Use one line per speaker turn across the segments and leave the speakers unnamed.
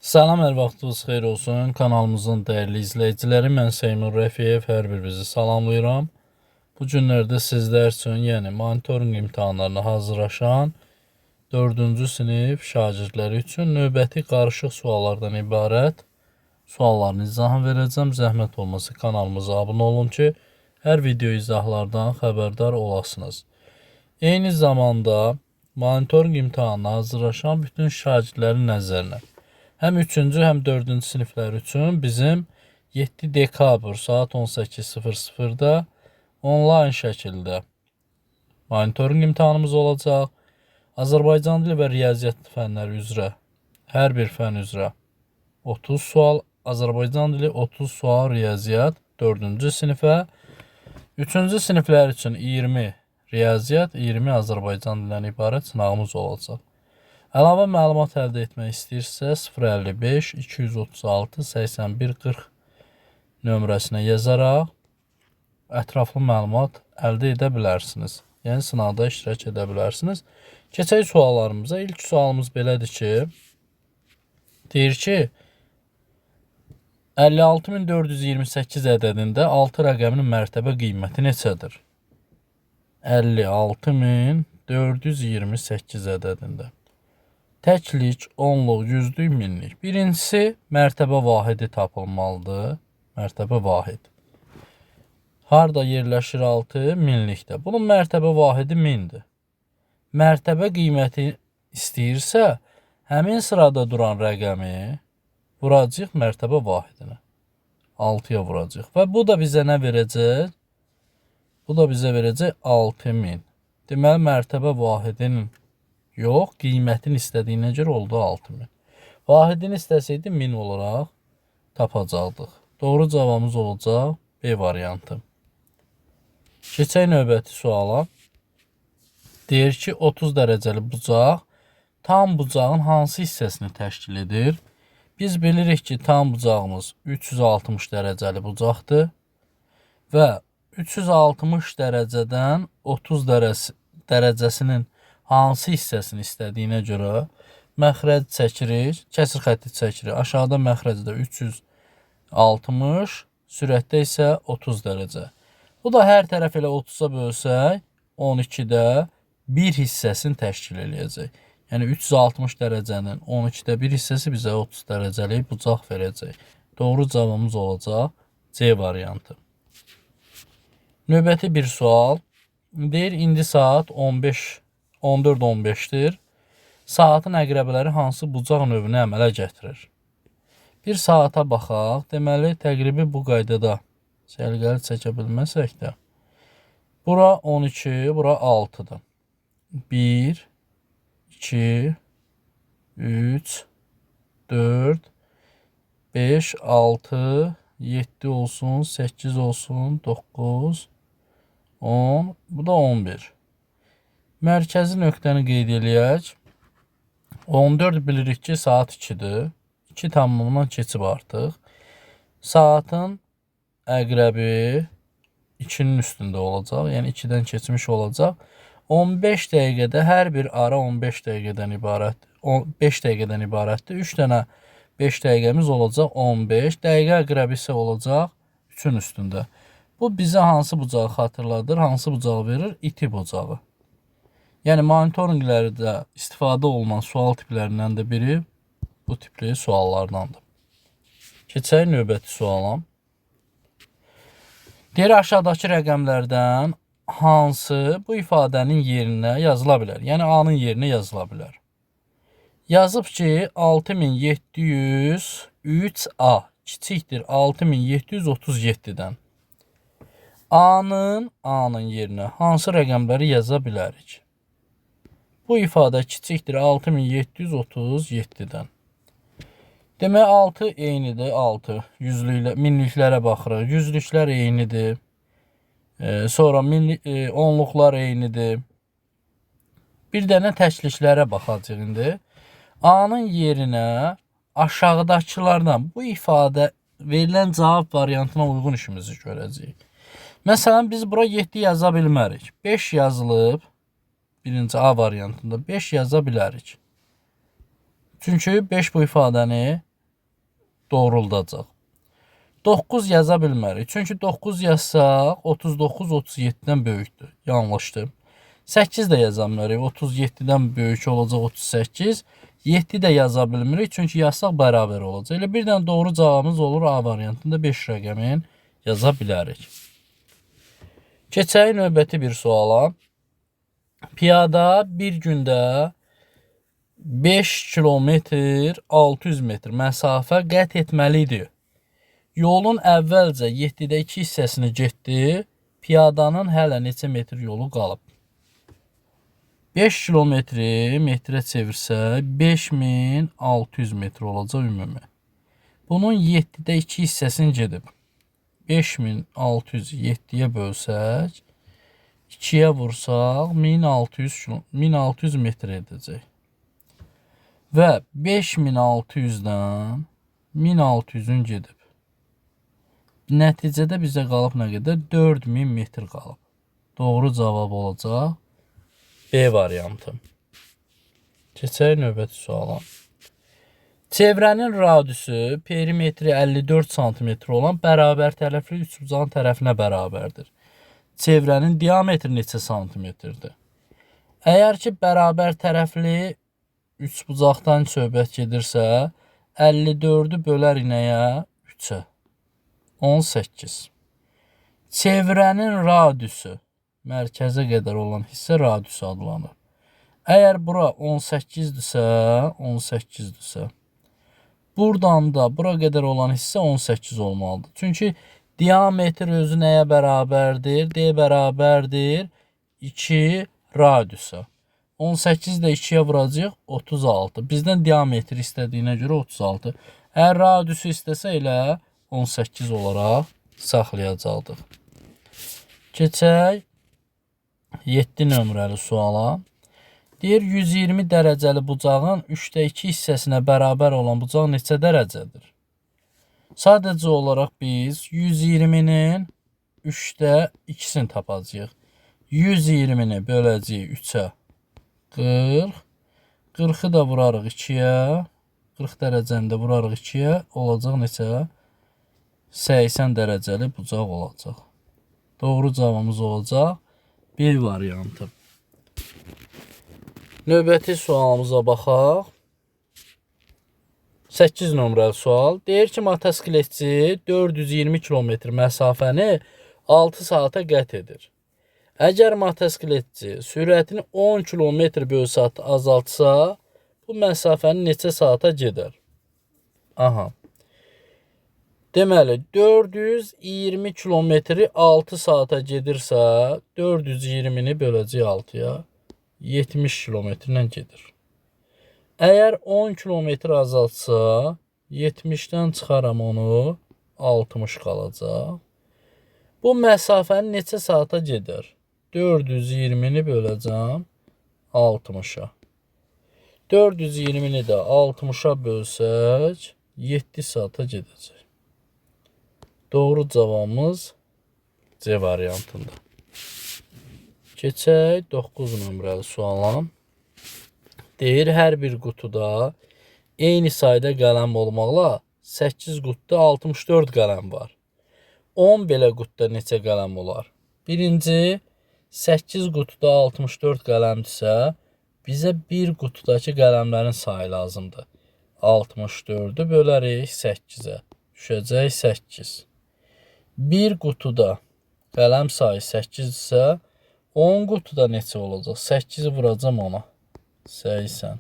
Salam, hər vaxtınız xeyir olsun. Kanalımızın dəyərli izləyiciləri, mən Seymur Rəfiyev, hər birinizi salamlayıram. Bu günlərdə sizlər üçün, yəni monitorinq imtahanlarına hazırlaşan 4-cü sinif şagirdləri üçün növbəti qarışıq suallardan ibarət sualların izahını verəcəm. Zəhmət olmasa kanalımıza abunə olun ki, hər video izahlardan xəbərdar olasınız. Eyni zamanda monitorinq imtahanına hazırlaşan bütün şagirdlərin nəzərinə həm 3-cü, həm 4-cü siniflər üçün bizim 7 dekabr saat 18:00-da onlayn şəkildə monitorinq imtahanımız olacaq. Azərbaycan dili və riyaziyyat fənləri üzrə hər bir fən üzrə 30 sual, Azərbaycan dili 30 sual, riyaziyyat 4-cü sinifə, 3-cü siniflər üçün 20 riyaziyyat, 20 Azərbaycan dilindən ibarət sınağımız olacaq. Əlavə məlumat əldə etmək istəyirsə 055 236 81 40 nömrəsinə yazaraq ətraflı məlumat əldə edə bilərsiniz. Yəni sınavda iştirak edə bilərsiniz. Keçək suallarımıza. İlk sualımız belədir ki, deyir ki 56428 ədədində 6 rəqəminin mərtəbə qiyməti neçədir? 56428 ədədində. Təklik, onluq, yüzlük, minlik. Birincisi, mərtəbə vahidi tapılmalıdır. Mərtəbə vahid. Harada yerləşir 6? Minlikdə. Bunun mərtəbə vahidi 1000'dir. Mərtəbə qiyməti istəyirsə, həmin sırada duran rəqəmi vuracaq mərtəbə vahidinə. 6'ya vuracaq. Və bu da bizə nə verəcək? Bu da bizə verəcək 6000. Deməli, mərtəbə vahidinin yox, qiymətin istədiyinə görə oldu 6000. Vahidini istəsəydi 1000 olaraq tapacaqdıq. Doğru cavabımız olacaq B variantı. Keçək növbəti suala. Deyir ki, 30 dərəcəli bucaq tam bucağın hansı hissəsini təşkil edir? Biz bilirik ki, tam bucağımız 360 dərəcəli bucaqdır və 360 dərəcədən 30 dərəcəsinin hansı hissəsini istədiyinə görə məxrəc çəkirik, kəsir xətti çəkirik. Aşağıda məxrəcdə 360, sürətdə isə 30 dərəcə. Bu da hər tərəf elə 30'a bölsək, 12'də 1 hissəsini təşkil eləyəcək. Yəni 360 dərəcənin 12'də 1 hissəsi bizə 30 dərəcəli bucaq verəcək. Doğru cavabımız olacaq C variantı. Növbəti bir sual. Deyir, indi saat 14:15'dir. Saatın əqrəbələri hansı bucaq növünü əmələ gətirir? Bir saata baxaq. Deməli, təqribi bu qaydada səliqəli çəkə bilməsək də. Bura 12, bura 6'dır. 1, 2, 3, 4, 5, 6, 7 olsun, 8 olsun, 9, 10, bu da 11. Mərkəzi nöqtəni qeyd eləyək. 14 bilirik ki, saat 2'dir. 2 tamamından keçib artıq. Saatın əqrəbi 2'nin üstündə olacaq. Yəni 2'dən keçmiş olacaq. 15 dəqiqədə hər bir ara 15 dəqiqədən ibarətdir. 5 dəqiqədən ibarətdir. 3 dənə 5 dəqiqəmiz olacaq 15. Dəqiqə əqrəbi isə olacaq 3'ün üstündə. Bu bizə hansı bucağı xatırladır? Hansı bucağı verir? İti bucağı. Yəni monitorinqlərdə istifadə olunan sual tiplərindən də biri bu tipli suallardandır. Keçək növbəti suala. Deyir, aşağıdakı rəqəmlərdən hansı bu ifadənin yerinə yazıla bilər? Yəni A-nın yerinə yazıla bilər. Yazıb ki, 6703A kiçikdir 6737'dən. A-nın yerinə hansı rəqəmləri yaza bilərik? Bu ifadə kiçikdir 6737'dən. Demək 6 eynidir 6. Minliklərə baxırıq. Yüzlüklər eynidir. Sonra onluqlar eynidir. Bir dənə təkliklərə baxacaq indi. A-nın yerinə aşağıdakılardan bu ifadə verilən cavab variantına uyğun işimizi görəcəyik. Məsələn, biz bura 7 yaza bilmərik. 5 yazılıb. Birinci A variantında 5 yaza bilərik. Çünki 5 bu ifadəni doğruldacaq. 9 yaza bilmərik. Çünki 9 yazsaq 39 37-dən böyükdür. Yanlışdır. 8 də yaza bilmərik. 37-dən böyük olacaq 38. 7 də yaza bilmirik. Çünki yazsaq bərabər olacaq. Elə bir dənə doğru cavabımız olur A variantında 5 rəqəmin yaza bilərik. Keçək növbəti bir suala. Piyada bir gündə 5 kilometr 600 metr məsafə qət etməlidir. Yolun əvvəlcə 7-də 2 hissəsini getdi. Piyadanın hələ neçə metr yolu qalıb? 5 kilometri metrə çevirsək 5600 metr olacaq ümumi. Bunun 7-də 2 hissəsini gedib. 5600 7-yə bölsək 2-yə vursaq 1600 metr edəcək. Və 5600-dən 1600-ün gedib. Nəticədə bizə qalıb nə qədər? 4000 metr qalıb. Doğru cavab olacaq B variantı. Keçək növbəti suala. Çevrənin radiusu perimetri 54 cm olan bərabər tərəfli üçbucağın tərəfinə bərabərdir. Çevrənin diametri neçə santimetrdir? Əgər ki, bərabər tərəfli üçbucaqdan söhbət gedirsə, 54-ü bölərik nəyə? 3-ə. 18. Çevrənin radiusu, mərkəzə qədər olan hissə radiusu adlanır. Əgər bura 18-dirsə, 18-dirsə, buradan da bura qədər olan hissə 18 olmalıdır. Çünki diametr özü nəyə bərabərdir? D bərabərdir 2 radiusa. 18 də 2-yə vuracaq 36. Bizdən diametri istədiyinə görə 36. Əgər radiusu istəsə elə 18 olaraq saxlayacaqdıq. Keçək 7 nömrəli suala. Deyir 120 dərəcəli bucağın 3-də 2 hissəsinə bərabər olan bucaq neçə dərəcədir? Sadəcə olaraq biz 120-nin 3-də 2-sini tapacağıq. 120-ni böləcəyik 3-ə 40. 40-ı da vurarıq 2-yə. 40 dərəcəni də vurarıq 2-yə. Olacaq neçə? 80 dərəcəli bucaq olacaq. Doğru cavabımız olacaq B variantı. Növbəti sualımıza baxaq. 8 nömrəli sual. Deyir ki, motosikletçi 420 kilometr məsafəni 6 saata qət edir. Əgər motosikletçi sürətini 10 kilometr bölü saat azaltsa, bu məsafəni neçə saata gedər? Aha. Deməli, 420 kilometri 6 saata gedirsə, 420-ni böləcək 6-ya, 70 kilometrlə gedir. Əgər 10 kilometr azaltsa, 70-dən çıxaram onu, 60 qalacaq. Bu məsafəni neçə saata gedər? 420-ni böləcəm 60-a. 420-ni də 60-a bölsək, 7 saata gedəcək. Doğru cavabımız C variantında. Keçək 9 nömrəli suala. Deyir, hər bir qutuda eyni sayda qələm olmaqla 8 qutuda 64 qələm var. 10 belə qutuda neçə qələm olar? Birinci, 8 qutuda 64 qələmdirsə, bizə bir qutudakı qələmlərin sayı lazımdır. 64-ü bölərik 8-ə. Düşəcək 8. Bir qutuda qələm sayı 8 isə 10 qutuda neçə olacaq? 8-i vuracam ona. 80.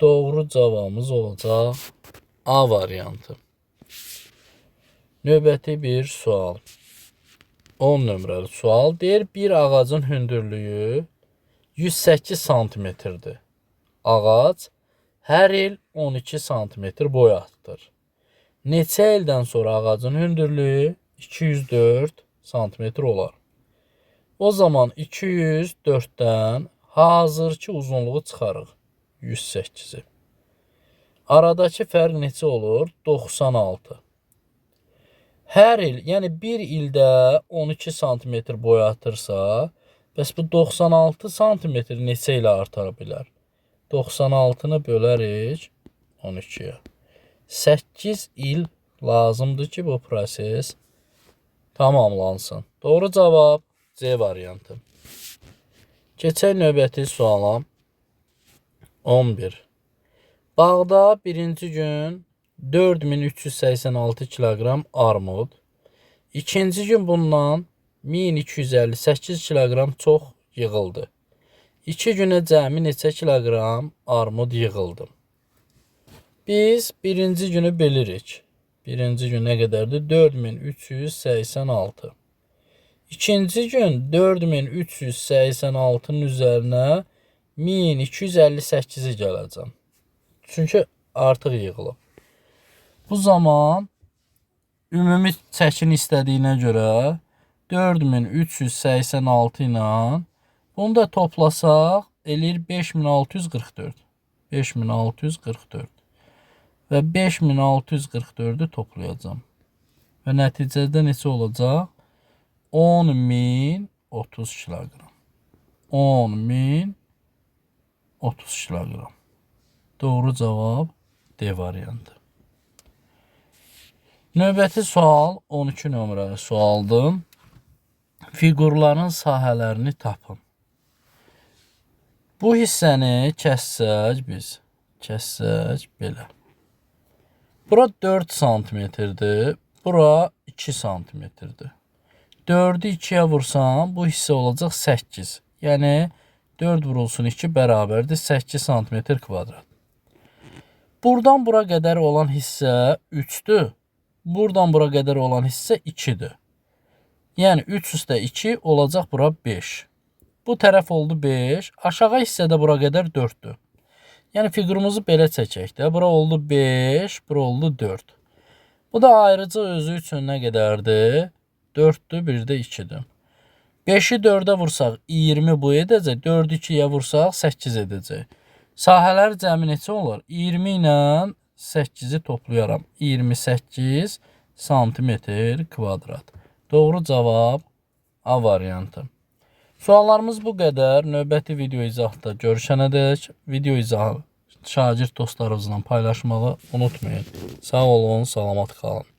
Doğru cavabımız olacaq A variantı. Növbəti bir sual. 10 nömrəli sual. Deyir, bir ağacın hündürlüyü 108 santimetrdir. Ağac hər il 12 santimetr boy atır. Neçə ildən sonra ağacın hündürlüyü 204 santimetr olar. O zaman 204-dən hazırki uzunluğu çıxarıq 108-i. Aradakı fərq neçə olur? 96. Hər il, yəni bir ildə 12 santimetr boy atırsa, bəs bu 96 santimetr neçə ilə arta bilər? 96-nı bölərik 12-yə. 8 il lazımdır ki bu proses tamamlansın. Doğru cavab C variantı. Keçək növbəti suala. 11. Bağda birinci gün 4386 kilogram armud, ikinci gün bundan 1258 kilogram çox yığıldı. 2 günə cəmi neçə kilogram armud yığıldı? Biz birinci günü bilirik. Birinci gün nə qədərdir? 4386. İkinci gün 4386'nın üzərinə 1258'i gələcəm. Çünki artıq yığılıb. Bu zaman ümumi çəkini istədiyinə görə 4386 ilə bunu da toplasaq eləyir 5644. 5644 və 5644'ü toplayacağım. Və nəticədə neçə olacaq? 10.030 kilogram. 10.030 kilogram. Doğru cavab D variantı. Növbəti sual 12 nömrəli sualdır. Fiqurların sahələrini tapın. Bu hissəni kəssək biz. Kəssək belə. Bura 4 santimetrdir. Bura 2 santimetrdir. 4'ü 2'ye vursam bu hissə olacaq 8. Yəni 4 vurulsun 2 bərabərdir 8 santimetr kvadrat. Buradan bura qədər olan hissə 3'dür. Buradan bura qədər olan hissə 2'dir. Yəni 3 üstə 2 olacaq bura 5. Bu tərəf oldu 5. Aşağı hissədə bura qədər 4'dür. Yəni fiqurumuzu belə çəkək də. Bura oldu 5, bura oldu 4. Bu da ayrıca özü üçün nə qədərdir? 4'dür, bir də 2'dir. 5'i 4'e vursaq 20 bu edəcək. 4'ü 2'ye vursaq 8 edəcək. Sahələr cəmi neçə olur? 20 ilə 8'i toplayaram. 28 santimetr kvadrat. Doğru cavab A variantı. Suallarımız bu qədər. Növbəti video izahda görüşənədək video izahı şagird dostlarınızla paylaşmağı unutmayın. Sağ olun, salamat qalın.